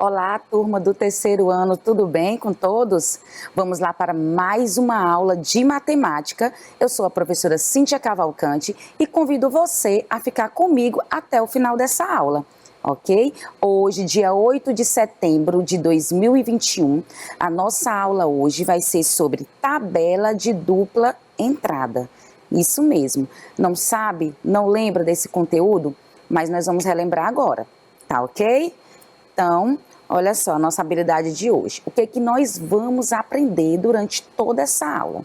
Olá, turma do terceiro ano, tudo bem com todos? Vamos lá para mais uma aula de matemática. Eu sou a professora Cíntia Cavalcante e convido você a ficar comigo até o final dessa aula, ok? Hoje, dia 8 de setembro de 2021, a nossa aula hoje vai ser sobre tabela de dupla entrada. Isso mesmo. Não sabe, não lembra desse conteúdo? Mas nós vamos relembrar agora, tá ok? Então, olha só a nossa habilidade de hoje. O que é que nós vamos aprender durante toda essa aula?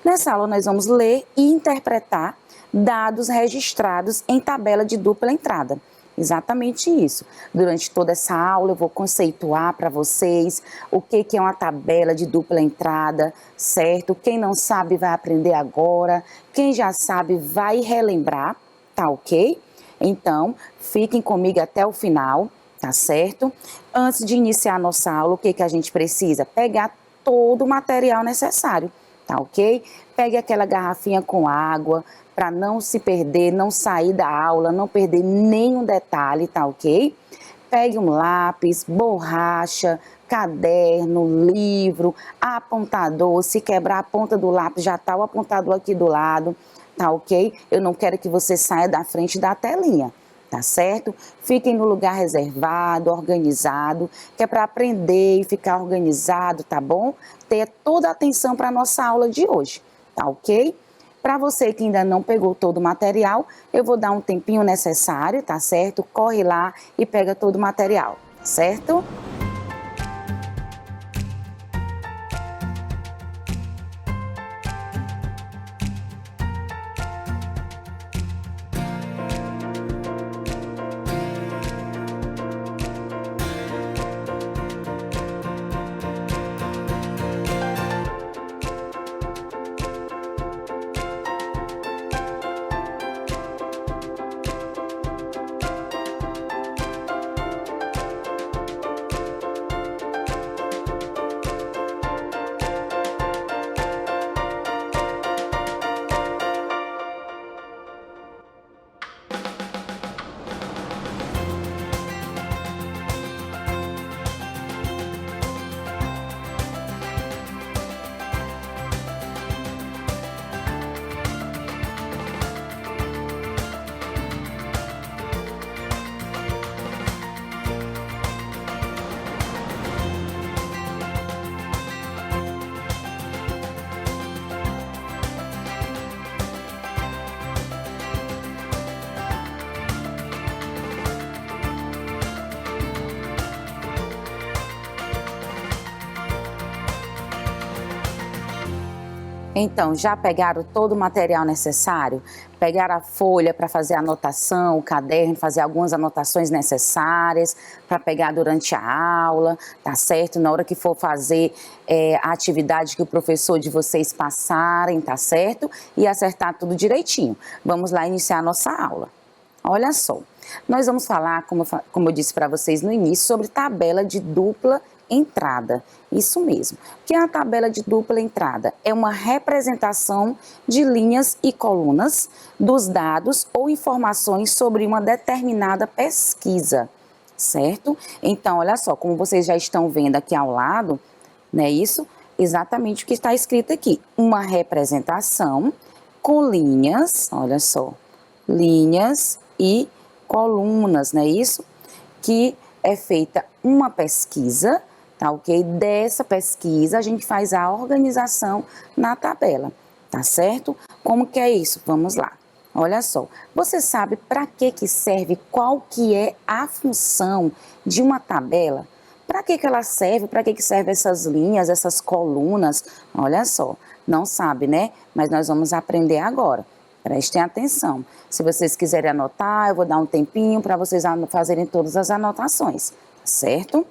Nessa aula nós vamos ler e interpretar dados registrados em tabela de dupla entrada. Exatamente isso. Durante toda essa aula eu vou conceituar para vocês o que é uma tabela de dupla entrada, certo? Quem não sabe vai aprender agora, quem já sabe vai relembrar, tá ok? Então, fiquem comigo até o final. Tá certo? Antes de iniciar a nossa aula, o que a gente precisa? Pegar todo o material necessário, tá ok? Pegue aquela garrafinha com água para não se perder, não sair da aula, não perder nenhum detalhe, tá ok? Pegue um lápis, borracha, caderno, livro, apontador. Se quebrar a ponta do lápis, já tá o apontador aqui do lado, tá ok? Eu não quero que você saia da frente da telinha. Tá certo? Fiquem no lugar reservado, organizado, que é para aprender e ficar organizado, tá bom? Tenha toda a atenção para a nossa aula de hoje, tá ok? Para você que ainda não pegou todo o material, eu vou dar um tempinho necessário, tá certo? Corre lá e pega todo o material, tá certo? Então, já pegaram todo o material necessário? Pegaram a folha para fazer a anotação, o caderno, fazer algumas anotações necessárias para pegar durante a aula, tá certo? Na hora que for fazer a atividade que o professor de vocês passarem, tá certo? E acertar tudo direitinho. Vamos lá iniciar a nossa aula. Olha só, nós vamos falar, como eu disse para vocês no início, sobre tabela de dupla entrada. Isso mesmo. O que é a tabela de dupla entrada? É uma representação de linhas e colunas dos dados ou informações sobre uma determinada pesquisa, certo? Então, olha só, como vocês já estão vendo aqui ao lado, não é isso? Exatamente o que está escrito aqui. Uma representação com linhas, olha só, linhas e colunas, não é isso? Que é feita uma pesquisa, tá ok? Dessa pesquisa a gente faz a organização na tabela, tá certo? Como que é isso? Vamos lá. Olha só, você sabe para que serve, qual que é a função de uma tabela? Para que ela serve? Para que servem essas linhas, essas colunas? Olha só, não sabe, né? Mas nós vamos aprender agora. Prestem atenção. Se vocês quiserem anotar, eu vou dar um tempinho para vocês fazerem todas as anotações, certo?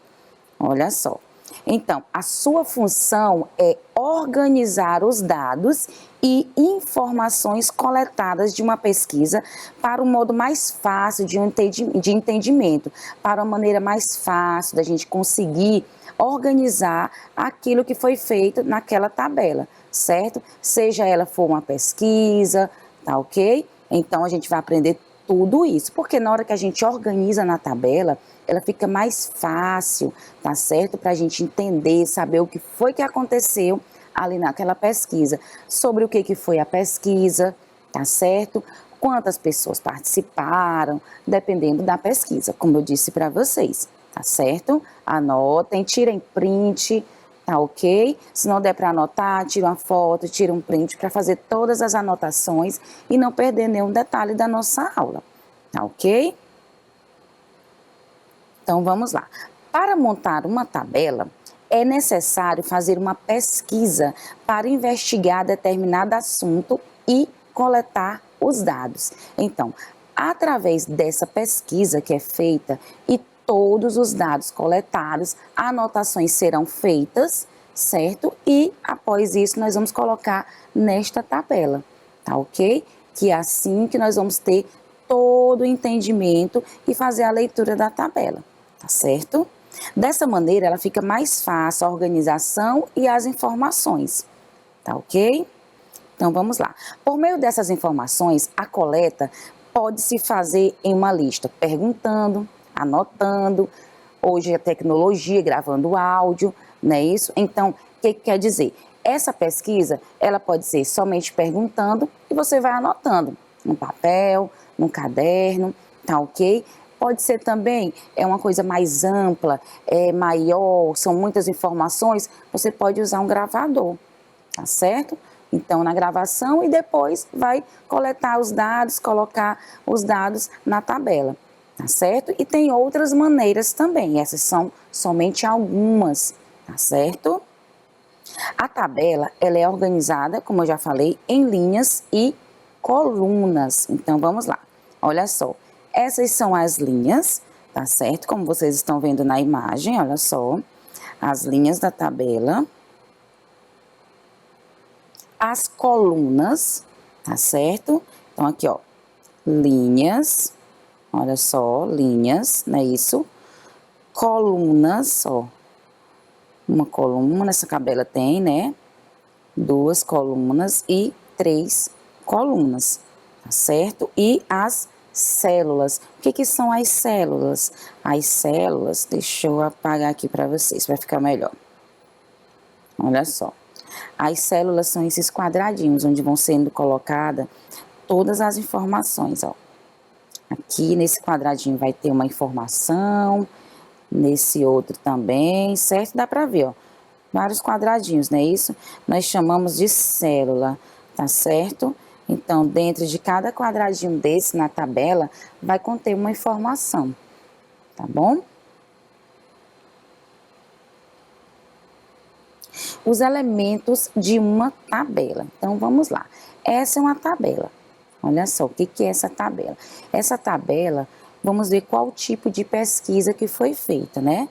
Olha só. Então, a sua função é organizar os dados e informações coletadas de uma pesquisa para um modo mais fácil de entendimento, para uma maneira mais fácil da gente conseguir organizar aquilo que foi feito naquela tabela, certo? Seja ela for uma pesquisa, tá ok? Então, a gente vai aprender tudo isso, porque na hora que a gente organiza na tabela, ela fica mais fácil, tá certo? Para a gente entender, saber o que foi que aconteceu ali naquela pesquisa, sobre o que foi a pesquisa, tá certo? Quantas pessoas participaram, dependendo da pesquisa, como eu disse para vocês, tá certo? Anotem, tirem print, tá ok? Se não der para anotar, tira uma foto, tira um print para fazer todas as anotações e não perder nenhum detalhe da nossa aula, tá ok? Então vamos lá. Para montar uma tabela, é necessário fazer uma pesquisa para investigar determinado assunto e coletar os dados. Então, através dessa pesquisa que é feita e todos os dados coletados, anotações serão feitas, certo? E após isso nós vamos colocar nesta tabela, tá ok? Que é assim que nós vamos ter todo o entendimento e fazer a leitura da tabela, tá certo? Dessa maneira ela fica mais fácil a organização e as informações, tá ok? Então vamos lá. Por meio dessas informações, a coleta pode se fazer em uma lista, perguntando, anotando, hoje a tecnologia, gravando áudio, não é isso? Então, o que quer dizer? Essa pesquisa, ela pode ser somente perguntando e você vai anotando no papel, no caderno, tá ok? Pode ser também, é uma coisa mais ampla, é maior, são muitas informações, você pode usar um gravador, tá certo? Então, na gravação e depois vai coletar os dados, colocar os dados na tabela, tá certo? E tem outras maneiras também, essas são somente algumas, tá certo? A tabela, ela é organizada, como eu já falei, em linhas e colunas. Então, vamos lá. Olha só, essas são as linhas, tá certo? Como vocês estão vendo na imagem, olha só, as linhas da tabela. As colunas, tá certo? Então, aqui, ó, linhas, olha só, linhas, não é isso? Colunas, ó, uma coluna, essa tabela tem, né? 2 colunas e 3 colunas, tá certo? E as células. O que são as células? As células, deixa eu apagar aqui para vocês, vai ficar melhor. Olha só. As células são esses quadradinhos onde vão sendo colocadas todas as informações, ó. Aqui nesse quadradinho vai ter uma informação, nesse outro também, certo? Dá para ver, ó, vários quadradinhos, não é isso? Nós chamamos de célula, tá certo? Então, dentro de cada quadradinho desse na tabela, vai conter uma informação, tá bom? Os elementos de uma tabela. Então, vamos lá. Essa é uma tabela. Olha só, o que é essa tabela? Essa tabela, vamos ver qual tipo de pesquisa que foi feita, né?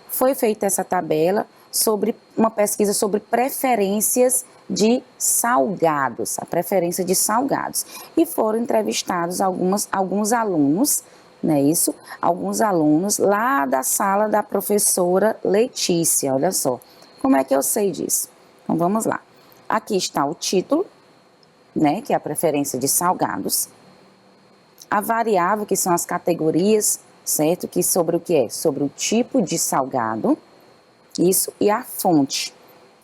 Foi feita essa tabela sobre uma pesquisa sobre preferências de salgados, a preferência de salgados. E foram entrevistados alguns alunos, não é isso? Alguns alunos lá da sala da professora Letícia, olha só. Como é que eu sei disso? Então, vamos lá. Aqui está o título, né, que é a preferência de salgados. A variável, que são as categorias, certo? Que sobre o que é? Sobre o tipo de salgado. Isso, e a fonte,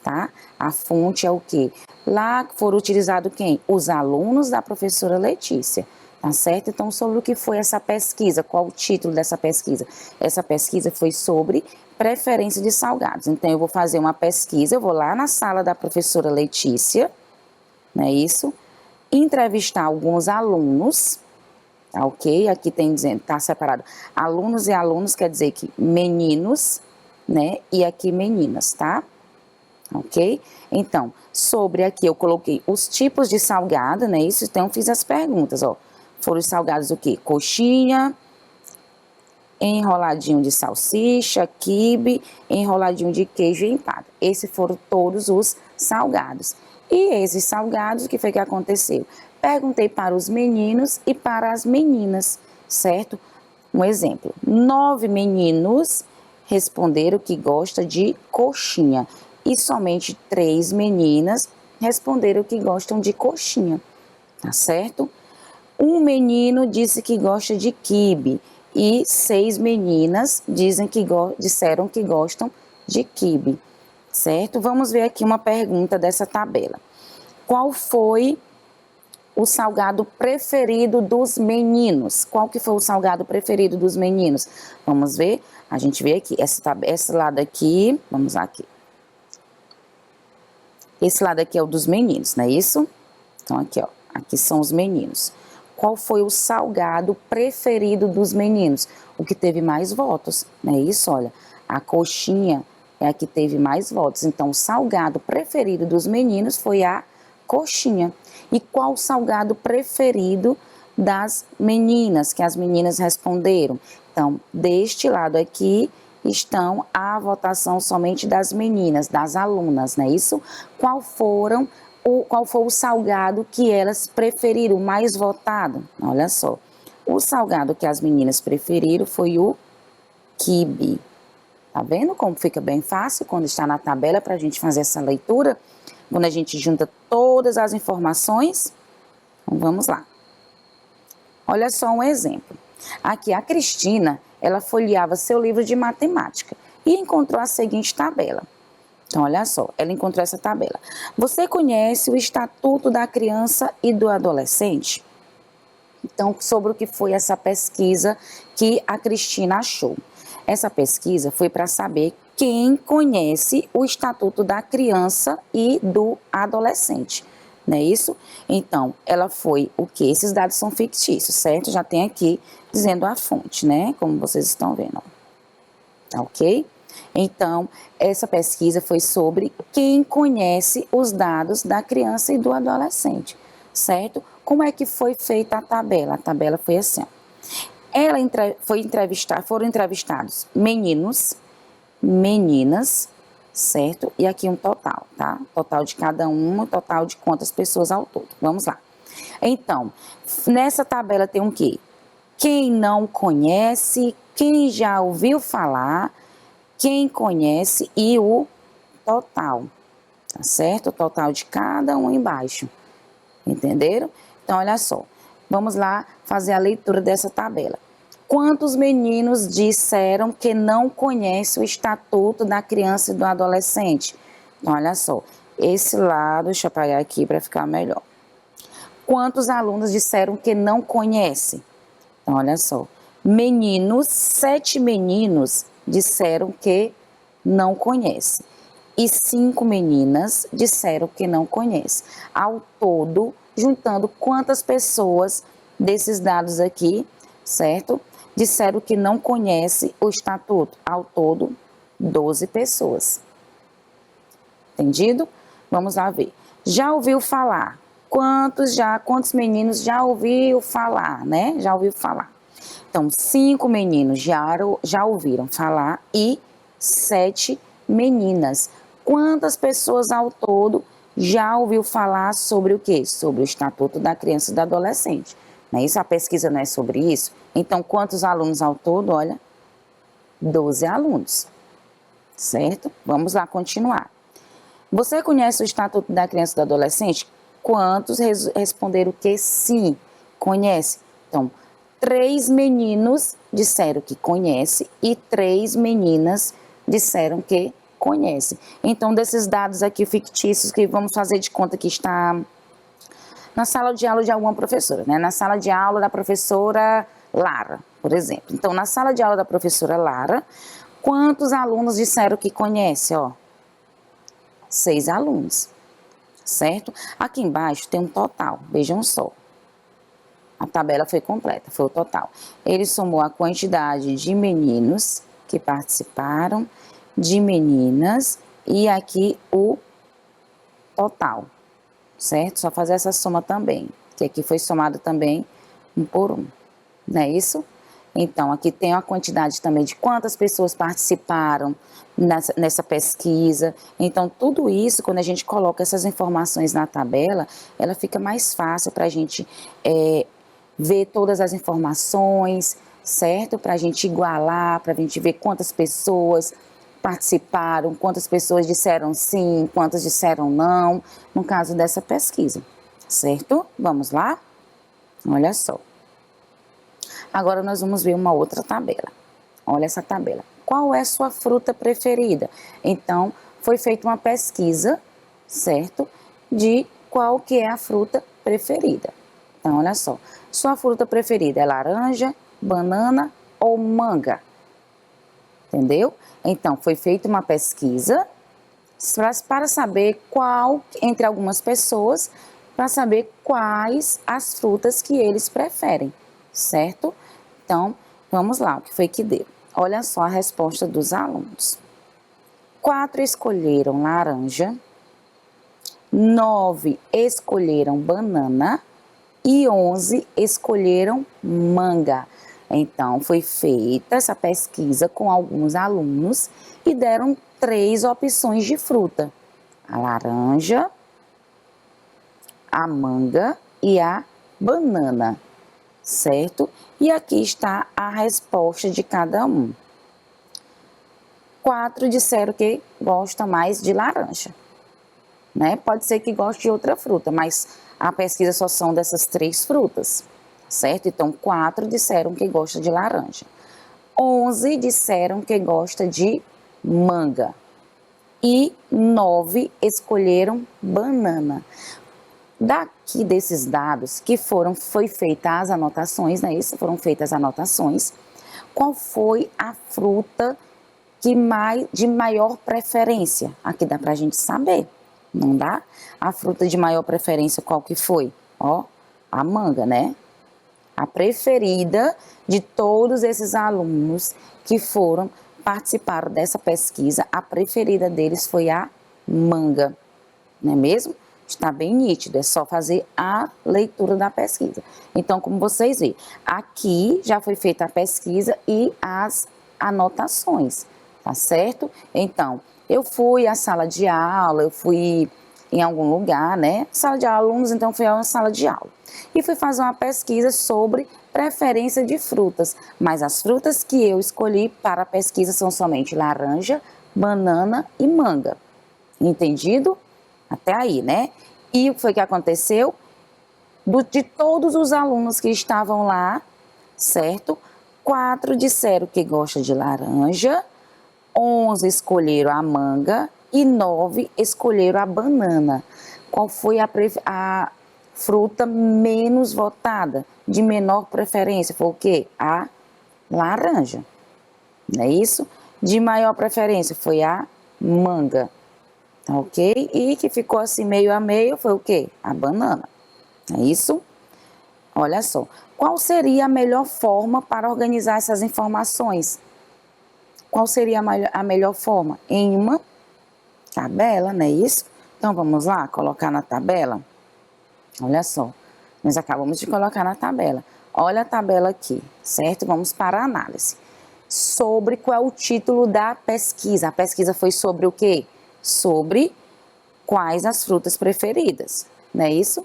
tá? A fonte é o quê? Lá foram utilizados quem? Os alunos da professora Letícia, tá certo? Então, sobre o que foi essa pesquisa? Qual o título dessa pesquisa? Essa pesquisa foi sobre preferência de salgados. Então, eu vou fazer uma pesquisa, eu vou lá na sala da professora Letícia, não é isso? Entrevistar alguns alunos, tá ok? Aqui tem dizendo, tá separado, alunos e alunos, quer dizer que meninos, né? E aqui meninas, tá? Ok? Então, sobre aqui eu coloquei os tipos de salgado, né? Isso, então fiz as perguntas, ó. Foram os salgados o quê? Coxinha, enroladinho de salsicha, quibe, enroladinho de queijo e empada. Esses foram todos os salgados. E esses salgados, o que foi que aconteceu? Perguntei para os meninos e para as meninas, certo? Um exemplo, 9 meninos responderam que gosta de coxinha e somente 3 meninas responderam que gostam de coxinha, tá certo? Um menino disse que gosta de quibe e 6 meninas disseram que gostam de quibe, certo? Vamos ver aqui uma pergunta dessa tabela. Qual foi o salgado preferido dos meninos? Qual que foi o salgado preferido dos meninos? Vamos ver, a gente vê aqui, esse lado aqui, vamos lá aqui. Esse lado aqui é o dos meninos, não é isso? Então aqui, ó, aqui são os meninos. Qual foi o salgado preferido dos meninos? O que teve mais votos, não é isso? Olha, a coxinha é a que teve mais votos. Então, o salgado preferido dos meninos foi a coxinha. E qual o salgado preferido das meninas, que as meninas responderam? Então, deste lado aqui estão a votação somente das meninas, das alunas, não é isso? Qual foi o salgado que elas preferiram, o mais votado? Olha só, o salgado que as meninas preferiram foi o quibe. Tá vendo como fica bem fácil quando está na tabela para a gente fazer essa leitura? Quando a gente junta todas as informações? Então, vamos lá. Olha só um exemplo. Aqui a Cristina, ela folheava seu livro de matemática e encontrou a seguinte tabela. Então, olha só, ela encontrou essa tabela. Você conhece o Estatuto da Criança e do Adolescente? Então, sobre o que foi essa pesquisa que a Cristina achou. Essa pesquisa foi para saber quem conhece o Estatuto da Criança e do Adolescente, não é isso? Então, ela foi o quê? Esses dados são fictícios, certo? Já tem aqui dizendo a fonte, né? Como vocês estão vendo, ó. Ok? Então, essa pesquisa foi sobre quem conhece os dados da criança e do adolescente, certo? Como é que foi feita a tabela? A tabela foi assim, ó. Foram entrevistados meninos, meninas, certo? E aqui um total, tá? Total de cada um, total de quantas pessoas ao todo. Vamos lá. Então, nessa tabela tem um quê? Quem não conhece, quem já ouviu falar, quem conhece e o total, tá certo? O total de cada um embaixo, entenderam? Então, olha só, vamos lá fazer a leitura dessa tabela. Quantos meninos disseram que não conhecem o Estatuto da Criança e do Adolescente? Então, olha só, esse lado, deixa eu apagar aqui para ficar melhor. Quantos alunos disseram que não conhecem? Então, olha só, meninos, 7 meninos disseram que não conhecem. E 5 meninas disseram que não conhecem. Ao todo, juntando quantas pessoas desses dados aqui, certo? Disseram que não conhecem o estatuto. Ao todo, 12 pessoas. Entendido? Vamos lá ver. Já ouviu falar? Quantos meninos já ouviu falar, né? Já ouviu falar. Então, 5 meninos já ouviram falar e 7 meninas. Quantas pessoas ao todo já ouviu falar sobre o quê? Sobre o Estatuto da Criança e do Adolescente. Não é isso? A pesquisa não é sobre isso? Então, quantos alunos ao todo? Olha, 12 alunos, certo? Vamos lá continuar. Você conhece o Estatuto da Criança e do Adolescente? Quantos responderam que sim, conhece? Então, 3 meninos disseram que conhece e 3 meninas disseram que conhece. Então, desses dados aqui fictícios que vamos fazer de conta que está na sala de aula de alguma professora, né? Na sala de aula da professora Lara, por exemplo. Então, na sala de aula da professora Lara, quantos alunos disseram que conhece, ó? 6 alunos, certo? Aqui embaixo tem um total, vejam só. A tabela foi completa, foi o total. Ele somou a quantidade de meninos que participaram, de meninas, e aqui o total, certo? Só fazer essa soma também, que aqui foi somado também 1 por 1, não é isso? Então, aqui tem a quantidade também de quantas pessoas participaram nessa pesquisa. Então, tudo isso, quando a gente coloca essas informações na tabela, ela fica mais fácil para a gente ver todas as informações, certo? Para a gente igualar, para a gente ver quantas pessoas participaram, quantas pessoas disseram sim, quantas disseram não, no caso dessa pesquisa, certo? Vamos lá? Olha só. Agora nós vamos ver uma outra tabela. Olha essa tabela. Qual é a sua fruta preferida? Então, foi feita uma pesquisa, certo? De qual que é a fruta preferida. Então, olha só. Sua fruta preferida é laranja, banana ou manga? Entendeu? Então, foi feita uma pesquisa para saber qual, entre algumas pessoas, para saber quais as frutas que eles preferem, certo? Então, vamos lá, o que foi que deu? Olha só a resposta dos alunos. 4 escolheram laranja, 9 escolheram banana e 11 escolheram manga. Então, foi feita essa pesquisa com alguns alunos e deram 3 opções de fruta: a laranja, a manga e a banana, certo? E aqui está a resposta de cada um. 4 disseram que gostam mais de laranja, né? Pode ser que goste de outra fruta, mas a pesquisa só são dessas 3 frutas, certo? Então, 4 disseram que gostam de laranja. 11 disseram que gosta de manga. E 9 escolheram banana. Daqui desses dados que foi feitas as anotações, né? Isso, foram feitas as anotações. Qual foi a fruta de maior preferência? Aqui dá pra gente saber, não dá? A fruta de maior preferência qual que foi? Ó, a manga, né? A preferida de todos esses alunos que participaram dessa pesquisa, a preferida deles foi a manga, não é mesmo? Está bem nítido, é só fazer a leitura da pesquisa. Então, como vocês veem, aqui já foi feita a pesquisa e as anotações, tá certo? Então, eu fui à sala de aula, eu fui em algum lugar, né? Sala de alunos, então fui a uma sala de aula. E fui fazer uma pesquisa sobre preferência de frutas, mas as frutas que eu escolhi para a pesquisa são somente laranja, banana e manga. Entendido? Até aí, né? E o que foi que aconteceu? De todos os alunos que estavam lá, certo? 4 disseram que gostam de laranja, 11 escolheram a manga e 9 escolheram a banana. Qual foi a fruta menos votada, de menor preferência? Foi o quê? A laranja, não é isso? De maior preferência foi a manga. Tá ok? E que ficou assim meio a meio foi o quê? A banana. É isso? Olha só. Qual seria a melhor forma para organizar essas informações? Qual seria a melhor forma? Em uma tabela, não é isso? Então vamos lá, colocar na tabela. Olha só. Nós acabamos de colocar na tabela. Olha a tabela aqui, certo? Vamos para a análise. Sobre qual é o título da pesquisa? A pesquisa foi sobre o quê? Sobre quais as frutas preferidas, não é isso?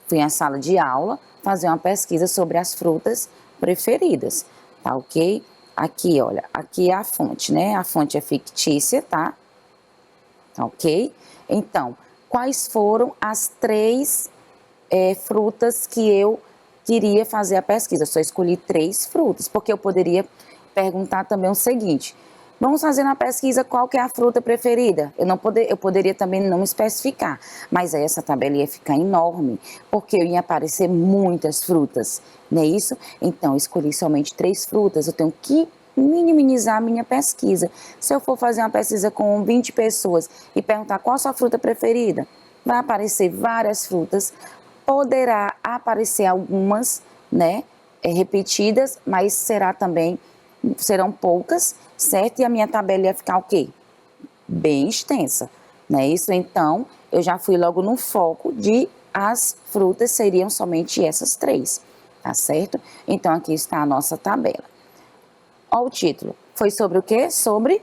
Fui à sala de aula fazer uma pesquisa sobre as frutas preferidas, tá ok? Aqui, olha, aqui é a fonte, né? A fonte é fictícia, tá? Tá ok? Então, quais foram as 3 frutas que eu queria fazer a pesquisa? Eu só escolhi 3 frutas, porque eu poderia perguntar também o seguinte: vamos fazer na pesquisa qual que é a fruta preferida? Eu poderia também não especificar, mas aí essa tabela ia ficar enorme, porque eu ia aparecer muitas frutas, não é isso? Então, eu escolhi somente 3 frutas, eu tenho que minimizar a minha pesquisa. Se eu for fazer uma pesquisa com 20 pessoas e perguntar qual a sua fruta preferida, vai aparecer várias frutas, poderá aparecer algumas, né, repetidas, mas serão poucas, certo? E a minha tabela ia ficar o quê? Bem extensa, não é isso? Então, eu já fui logo no foco de as frutas seriam somente essas 3, tá certo? Então, aqui está a nossa tabela. Olha o título. Foi sobre o quê? Sobre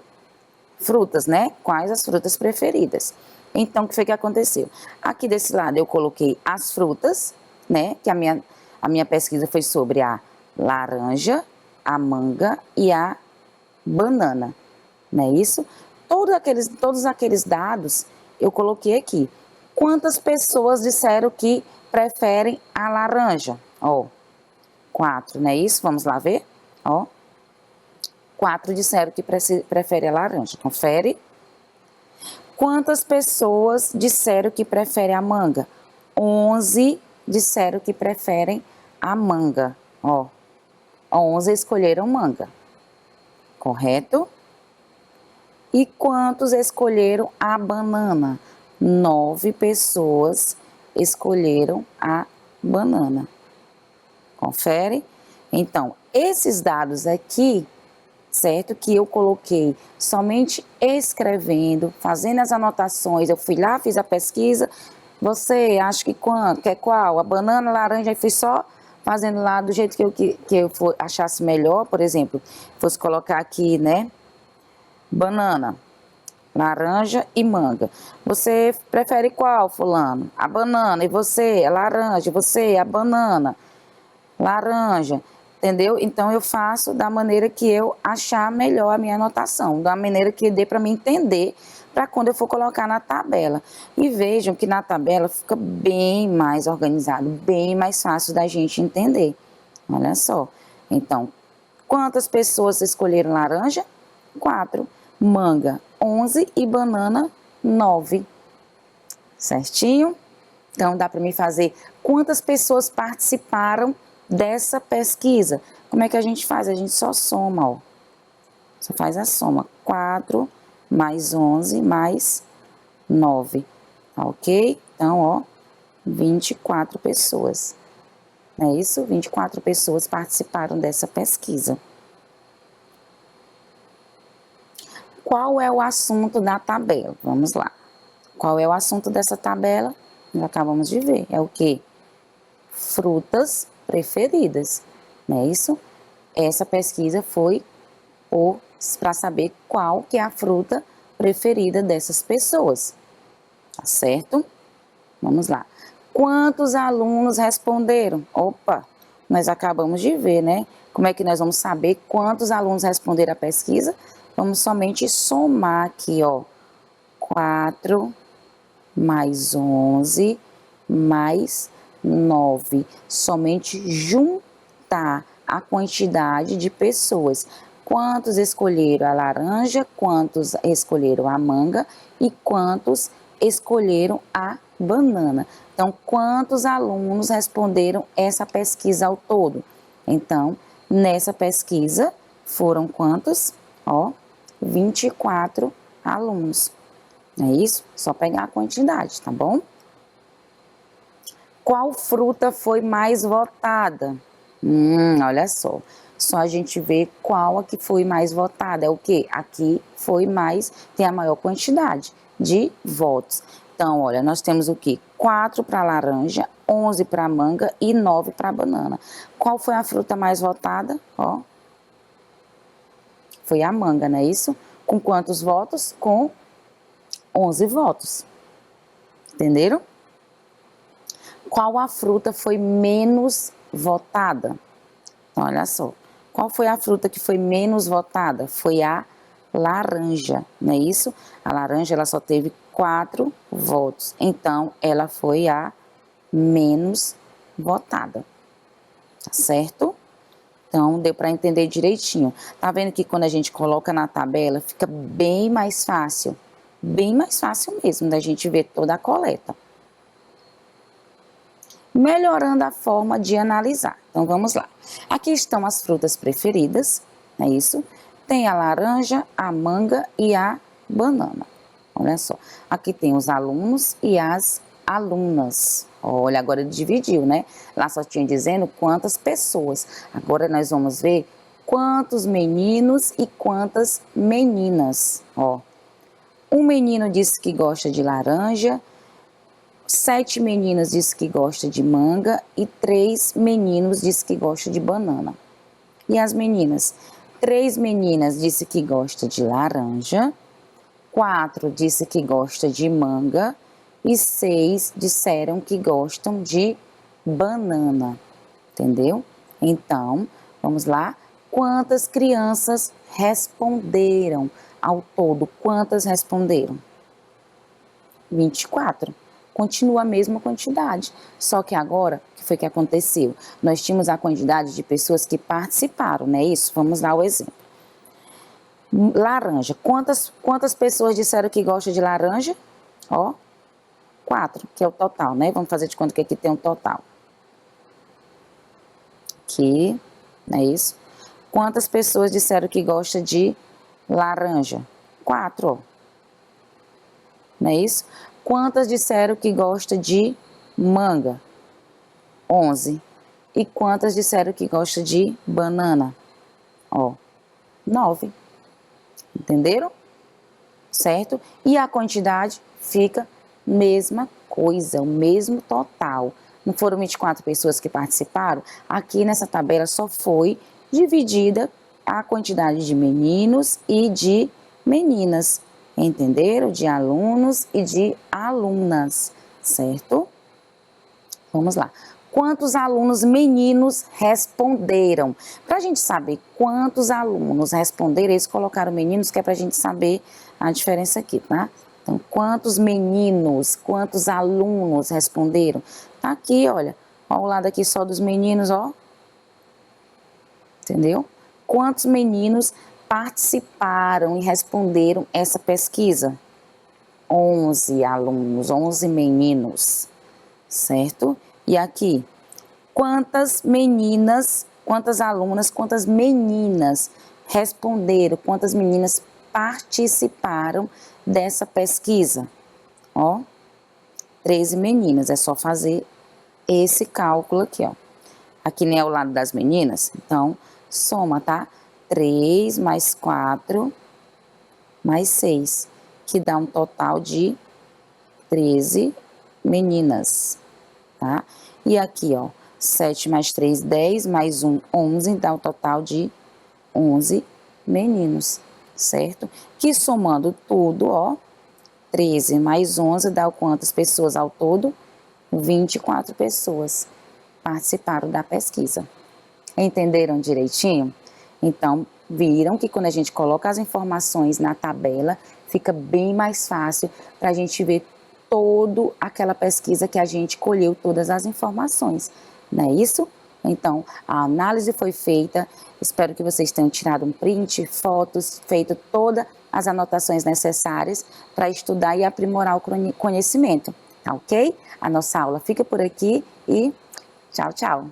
frutas, né? Quais as frutas preferidas. Então, o que foi que aconteceu? Aqui desse lado eu coloquei as frutas, né? Que a minha pesquisa foi sobre a laranja, a manga e a banana, não é isso? Todos aqueles dados eu coloquei aqui. Quantas pessoas disseram que preferem a laranja? Ó, 4, não é isso? Vamos lá ver? Ó, 4 disseram que preferem a laranja. Confere. Quantas pessoas disseram que preferem a manga? 11 disseram que preferem a manga. Ó, 11 escolheram manga. Correto? E quantos escolheram a banana? 9 pessoas escolheram a banana. Confere? Então, esses dados aqui, certo? Que eu coloquei somente escrevendo, fazendo as anotações, eu fui lá, fiz a pesquisa, você acha que quer qual? A banana, a laranja, e fui só fazendo lá do jeito que eu achasse melhor, por exemplo, fosse colocar aqui, né? Banana, laranja e manga. Você prefere qual, fulano? A banana, e você? A laranja, e você? A banana, laranja. Entendeu? Então, eu faço da maneira que eu achar melhor a minha anotação, da maneira que dê para me entender, para quando eu for colocar na tabela. E vejam que na tabela fica bem mais organizado, bem mais fácil da gente entender. Olha só. Então, quantas pessoas escolheram laranja? 4. Manga, 11 e banana, 9. Certinho? Então, dá para mim fazer quantas pessoas participaram dessa pesquisa. Como é que a gente faz? A gente só soma, ó. Só faz a soma. 4 mais 11 mais 9. Tá ok? Então, ó, 24 pessoas. Não é isso? 24 pessoas participaram dessa pesquisa. Qual é o assunto da tabela? Vamos lá. Qual é o assunto dessa tabela? Nós acabamos de ver. É o quê? Frutas preferidas, não é isso? Essa pesquisa foi para saber qual que é a fruta preferida dessas pessoas, tá certo? Vamos lá. Quantos alunos responderam? Opa, nós acabamos de ver, né? Como é que nós vamos saber quantos alunos responderam a pesquisa? Vamos somente somar aqui, ó. 4 mais 11 mais 9. Somente juntar a quantidade de pessoas. Quantos escolheram a laranja, quantos escolheram a manga e quantos escolheram a banana. Então, quantos alunos responderam essa pesquisa ao todo? Então, nessa pesquisa, foram quantos? Ó, 24 alunos. Não é isso? Só pegar a quantidade, tá bom? Qual fruta foi mais votada? Olha só. Só a gente vê qual a que foi mais votada. É o quê? Aqui foi mais, tem a maior quantidade de votos. Então, olha, nós temos o quê? 4 para laranja, 11 para manga e 9 para banana. Qual foi a fruta mais votada? Ó, foi a manga, não é isso? Com quantos votos? Com 11 votos. Entenderam? Qual a fruta foi menos votada? Então, olha só. Qual foi a fruta que foi menos votada? Foi a laranja, não é isso? A laranja, ela só teve 4 votos. Então, ela foi a menos votada. Tá certo? Então, deu para entender direitinho. Tá vendo que quando a gente coloca na tabela, fica bem mais fácil. Bem mais fácil mesmo da gente ver toda a coleta. Melhorando a forma de analisar. Então, vamos lá. Aqui estão as frutas preferidas, é isso? Tem a laranja, a manga e a banana. Olha só. Aqui tem os alunos e as alunas. Olha, agora ele dividiu, né? Lá só tinha dizendo quantas pessoas. Agora nós vamos ver quantos meninos e quantas meninas. Ó. Um menino disse que gosta de laranja, 7 meninas disse que gosta de manga e 3 meninos disse que gosta de banana. E as meninas? 3 meninas disse que gosta de laranja, 4 disse que gosta de manga e 6 disseram que gostam de banana. Entendeu? Então, vamos lá. Quantas crianças responderam ao todo? Quantas responderam? 24. continua a mesma quantidade. Só que agora, o que foi que aconteceu? Nós tínhamos a quantidade de pessoas que participaram, não é isso? Vamos dar o exemplo. Laranja. Quantas pessoas disseram que gostam de laranja? Ó, 4, que é o total, né? Vamos fazer de conta que aqui tem um total. Aqui, não é isso? Quantas pessoas disseram que gostam de laranja? 4, ó. Não é isso? Quantas disseram que gostam de manga? 11. E quantas disseram que gostam de banana? Ó, 9. Entenderam? Certo? E a quantidade fica mesma coisa, o mesmo total. Não foram 24 pessoas que participaram? Aqui nessa tabela só foi dividida a quantidade de meninos e de meninas. Entenderam? De alunos e de alunas, certo? Vamos lá. Quantos alunos meninos responderam? Para a gente saber quantos alunos responderam, eles colocaram meninos, que é para a gente saber a diferença aqui, tá? Então, quantos meninos, quantos alunos responderam? Tá aqui, olha, ó, o lado aqui só dos meninos, ó. Entendeu? Quantos meninos participaram e responderam essa pesquisa? 11 alunos, 11 meninos, certo? E aqui, quantas meninas, quantas alunas, quantas meninas responderam, quantas meninas participaram dessa pesquisa? Ó, 13 meninas, é só fazer esse cálculo aqui, ó. Aqui nem é o lado das meninas, então soma, tá? 3 mais 4 mais 6, que dá um total de 13 meninas, tá? E aqui, ó, 7 mais 3, 10, mais 1, 11, dá um total de 11 meninos, certo? Que somando tudo, ó, 13 mais 11 dá quantas pessoas ao todo? 24 pessoas participaram da pesquisa. Entenderam direitinho? Então, viram que quando a gente coloca as informações na tabela, fica bem mais fácil para a gente ver toda aquela pesquisa que a gente colheu todas as informações, não é isso? Então, a análise foi feita, espero que vocês tenham tirado um print, fotos, feito todas as anotações necessárias para estudar e aprimorar o conhecimento, tá ok? A nossa aula fica por aqui e tchau, tchau!